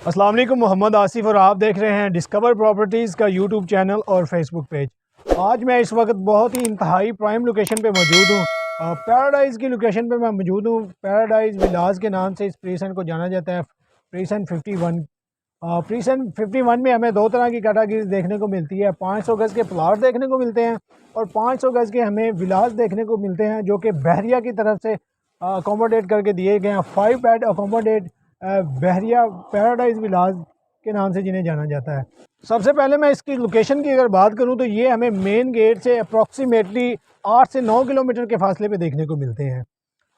अस्सलाम वालेकुम, मोहम्मद आसिफ और आप देख रहे हैं डिस्कवर प्रॉपर्टीज़ का यूट्यूब चैनल और फेसबुक पेज। आज मैं इस वक्त बहुत ही इंतहाई प्राइम लोकेशन पे मौजूद हूँ। पैराडाइज़ की लोकेशन पे मैं मौजूद हूँ। पैराडाइज़ विलास के नाम से इस प्रीसन को जाना जाता है। प्रीसन 51। प्रीसन 51 में हमें दो तरह की कैटेगरीज देखने को मिलती है। 500 गज़ के प्लाट देखने को मिलते हैं और 500 गज़ के हमें विलास देखने को मिलते हैं, जो कि बहरिया की तरफ से अकोमोडेट करके दिए गए हैं। 5 बेड अकोमोडेट बहरिया पैराडाइज़ विलास के नाम से जिन्हें जाना जाता है। सबसे पहले मैं इसकी लोकेशन की अगर बात करूं तो ये हमें मेन गेट से अप्रॉक्सीमेटली 8 से 9 किलोमीटर के फासले पे देखने को मिलते हैं।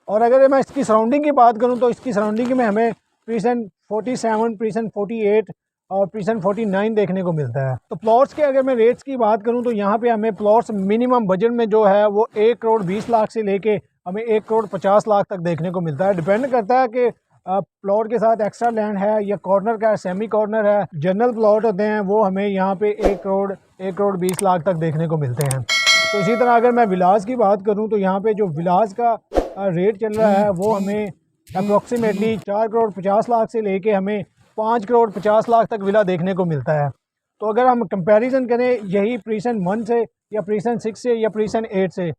और अगर मैं इसकी सराउंडिंग की बात करूं तो इसकी सराउंडिंग में हमें प्रीसन 47, प्रीसन 48 और प्रीसन 49 देखने को मिलता है। तो प्लॉट्स के अगर मैं रेट्स की बात करूं तो यहाँ पे हमें प्लॉट्स मिनिमम बजट में जो है वो 1 करोड़ 20 लाख से लेके हमें 1 करोड़ 50 लाख तक देखने को मिलता है। डिपेंड करता है कि प्लॉट के साथ एक्स्ट्रा लैंड है या कॉर्नर का सेमी कॉर्नर है। जनरल प्लॉट होते हैं वो हमें यहाँ पे 1 करोड़ 20 लाख तक देखने को मिलते हैं। तो इसी तरह अगर मैं विलास की बात करूँ तो यहाँ पे जो विलास का रेट चल रहा है वो हमें अप्रॉक्सीमेटली 4 करोड़ 50 लाख से लेके हमें 5 करोड़ 50 लाख तक विला देखने को मिलता है। तो अगर हम कंपैरिजन करें यही प्रीसन 1 से या प्रीसन 6 से या प्रीसन 8 से,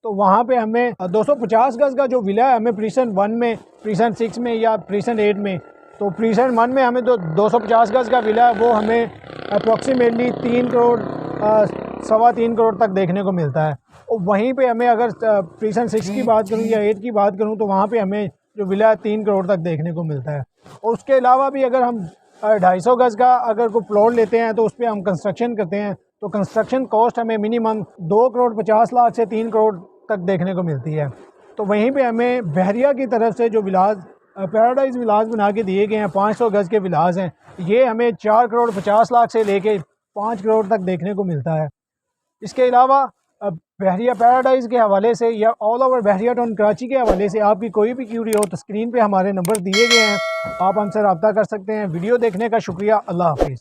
तो वहाँ पे हमें 250 गज़ का जो विला है हमें प्रीसन 1 में, प्रीसन 6 में या प्रीसन 8 में, तो प्रीसन 1 में हमें 250 गज़ का विला है वो हमें अप्रॉक्सीमेटली 3 करोड़ 3.25 करोड़ तक देखने को मिलता है। और वहीं पे हमें अगर प्रीसन 6 की बात करूँ या 8 की बात करूँ तो वहाँ पे हमें जो विला है 3 करोड़ तक देखने को मिलता है। और उसके अलावा भी अगर हम 250 गज़ का अगर कोई प्लॉट लेते हैं तो उस पर हम कंस्ट्रक्शन करते हैं तो कंस्ट्रक्शन कॉस्ट हमें मिनिमम 2 करोड़ 50 लाख से 3 करोड़ तक देखने को मिलती है। तो वहीं पे हमें बहरिया की तरफ से जो विलास पैराडाइज़ विलास बना के दिए गए हैं 500 गज़ के विलास हैं, ये हमें 4 करोड़ 50 लाख से लेके 5 करोड़ तक देखने को मिलता है। इसके अलावा बहरिया पैराडाइज़ के हवाले से या ऑल ओवर बहरिया टाउन कराची के हवाले से आपकी कोई भी क्यूरी हो तो स्क्रीन पे हमारे नंबर दिए गए हैं, आप हमसे रब्ता कर सकते हैं। वीडियो देखने का शुक्रिया। अल्लाह हाफिज़।